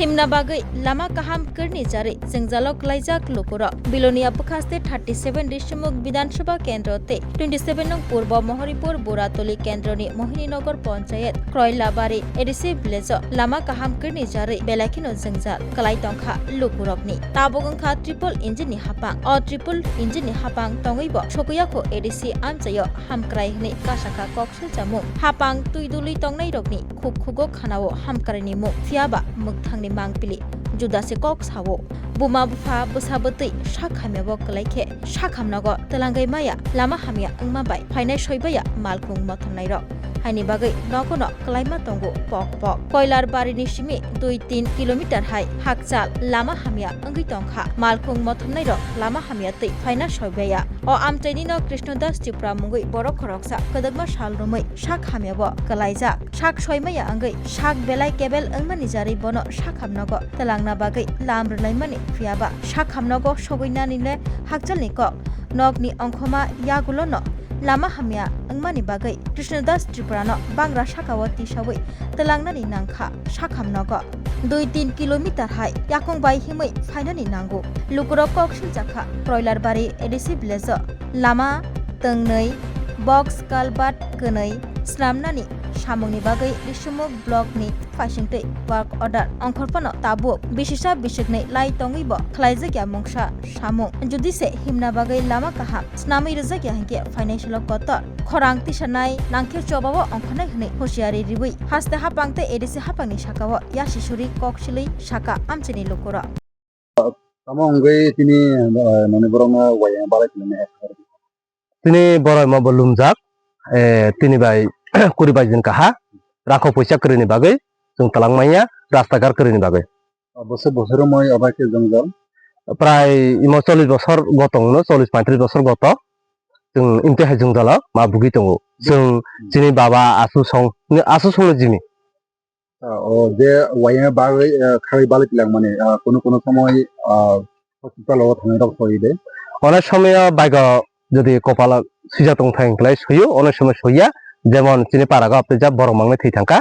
हिमना बागै लामा काहाम करनी जारे जंगजालो क्लाइजाक लोकोरा बिलोनिया पखास्ते 37 डिशमुख विधानसभा केंद्र ते 27 नंग पूर्व मोहरीपुर बोरातली केंद्रनि मोहिनीनगर पंचायत क्रयलाबारी एडिसि विलेज लामा काहाम करनी जारे बेलाखिनो जंगजाल क्लाइ तंखा लोकोरकनि ताबगंखा ट्रिपल इंजिननि हापां ट्रिपल इंजिननि हापां तंगैबो सकुयाखो एडिसि आमचायो हामक्रायनि कासाखा कक्सल जामु हापां तुइदुलि तंगनाय रकनि खुगखुगो खानावो हामक्रायनि मु फियाबा मुगथांनि मांपिलि जुदासे कक सावो बुमा बुफा बोसाबोतै साखामेबो कलाइखे साखामनागो तलांगै माया लामा हामिया अंमाबाय फाइनाय सयबाया मालकुं मथंनाय र हाइनि बागै नगनो कलाइमा तंगो पक पक कयलार बारिनि सिमि 2-3 किलोमीटर हाय हाकचाल लामा हामिया अंगै तंखा मालकुं मथंनाय र लामा हामिया तै फाइना सयबाया अ आमतैनि न कृष्णदास त्रिपुरा मुंगै बर खरकसा कदगमा साल रुमै साख हामियाबो कलाइजा साख सयमाया अंगै साख बेलाय केबेल अंगमानि जारै बनो साखामनागो तलांना बागै लामरलाइमानि फियाबा साखामनागो सगैनानिले हाकचालनि क नगनि अंखमा यागुलो न लामा हामिया अंगमानि बागै कृष्णदास त्रिपुरा न बांग्रा साखावती सावै तलांनानि नांखा साखामनागो 2-3 किलोमीटर हाय याखंबाय हिमै फाइनानि नांगौ लुकुरो कक्सिल जाखा क्रयलारबारी एडिसि विलेज लामा तंनै बक्स कालबाट कनै स्लामनानि सामुंनि बागै रिसुमुक ब्लकनि फाइसिंतै वर्क अर्डार अंखरपनो ताबुक बिसिसा बिसिगनै लाई तंगैबो खलाइजाग्या मुंसा सामुं जुदिसे हिमना बागै लामा काहा स्नामै रजाग्या हंके फाइनान्सियल कतर खरां तिसानाय नांखे चबावो अंखनाय हनै होशियारि रिबै हास्ते हापांते एडिसि हापांनि साकावो यासिसुरि कक्सिलै साका आमचेनि लोकोरा tamo ngai tini noni borong waya balai tini tini boroi mo belumjak tini bai kuri bai jin kaha rakho poisa krini bagai jung talangmaya rastagar krini bagai bose bosoro moi abake jongjal prai imo 40 বছর gotong no 40-35 বছর গত jung inte hai jongjala ma bugi tongo jung jini baba asu song jini o je waya balai khari balai tilang mane kono সময় hospital o thane rok hoide অনেক সময় বাইগা যদি কপাল সুজাতং থাকলে সুयो অনেক সময় সুইয়া যেমন চিনি পারাগা আপনি যা বড় মাংনে থৈ থাকা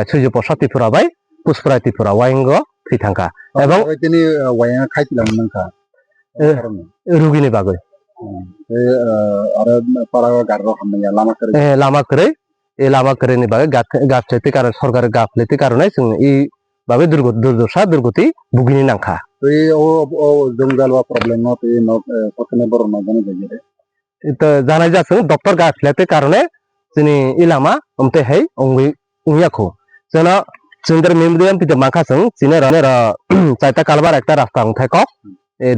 সুজো পশাতি ফুরাবাই পুষ্পরাতি ফুরা ওয়াইঙ্গ থৈ থাকা এবং tini waya খাইতিলাম নাংকা রুগিনি বাগৈ ara paraga garro hamya Lama করে এই লামা করে নি বাগৈ গাছতে কারণ সরকার গাফলেতে কারণে जों এই ভাবে দুর্গতি ভুগিনি নাংখা o jongjal wa problem no te no kotene bor no jane jere তো জানাই যাচ্ছে ডক্টর গাফলেতে কারণে जोंनि इलामा ओमते है ओंगै उयाखौ जोंना जोंदर मेमरियाम पिते माखासं जिने र चाइता कालबार एकटा रास्ता अंथायक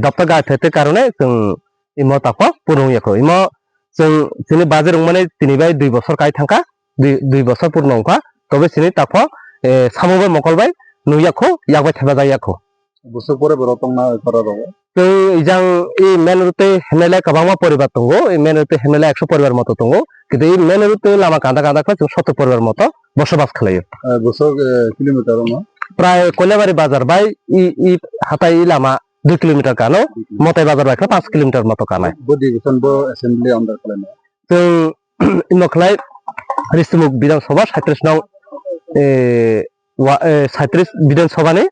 डक्टर गाफलेते कारणे जों इमो ताको पुरुयाखौ इमो जों जिनि बाजार माने तिनि बाय 2 বছর काय थांका 2 বছর पुरनंखा तबे सिनि ताको सामोबे मकलबाय नुयाखौ यागबाय थाबा जायाखौ busuk pore berotong na kara rogo तो इजां इ मेन रुते हेमेला कबांमा परिबार तंगो इ मेन रुते हेमेला 100 परिबार मतो तंगो किन्तु इ मेन रुते लामा कांदा का जों 70 परिबार मतो बसबास खालायो busuk kilometer no प्राय कोलेबारी बाजार बाय इ हाताय लामा 2 किलोमीटर कानो मताय बाजार बाय 5 किलोमीटर मतो कानाय bodi bisan bo assembly under kalena जों इनखलाय रिसमुक विधानसभा 37 नং 37 विधानसभानि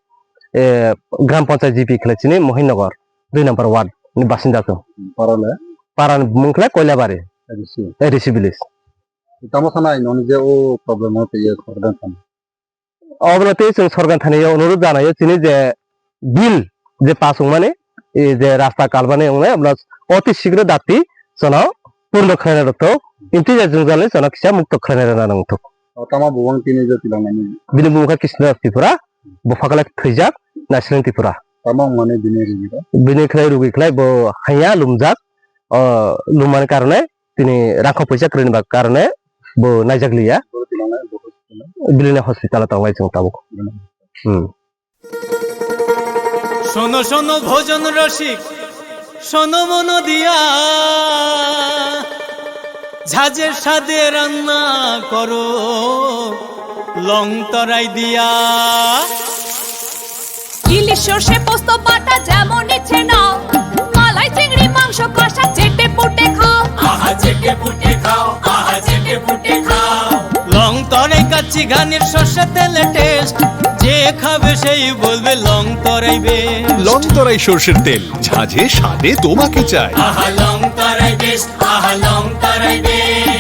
ग्राम पंचायत जीपी खलेचिनि मोहिनगर 2 नंबर वार्ड नि बासिन्दाखौ parale पारान मुंखला Koilabari ADC village tamo sana noni je o problem o te ye khordan tan अबनते जों सरकार थानायाव अनुरोध जानायो जिनि जे बिल जे पास माने ए जे रास्ता कालबाने उने अब्ला अति शीघ्र दाति जना पूर्ण खायना रतो इन्टिजा जों जाले जना किसा मुक्त खायना नांगौ tamo buwang tini je tilang nani बिनि मुंखा Krishna Tripura बफाकला थैजाक नासिलें Tripura tamo mane dine riga बिनिख्लाय रुगिख्लाय बो हाया लुमजाक लुमान कारणे तिनि राखो पैसा करनि बा कारणे बो नायजागलिया बिलिना हस्पिटाल तांबाय जों ताबुक শোনো শোনো ভোজন রসিক শোনো মন দিয়া ঝাঁঝের সাদে রান্না করো লং তরাই দিয়া ইলিশ সর্ষে পোস্ত বাটা যেমন ইচ্ছে নাও মালাই চিংড়ি মাংস কষা চেটে পুটে খাও আহা চেটে পুটে খাও আহা চেটে পুটে খাও লং তরাই দেখাচ্ছি ঘানির সর্ষে তেলে টেস্ট, যে খাবে সেই বলবে লং তরাই বেশ। লং তরাই সর্ষের তেল, ঝাঁঝে স্বাদে তোমাকে চাই। আহা লং তরাই বেশ, আহা লং তরাই বেশ।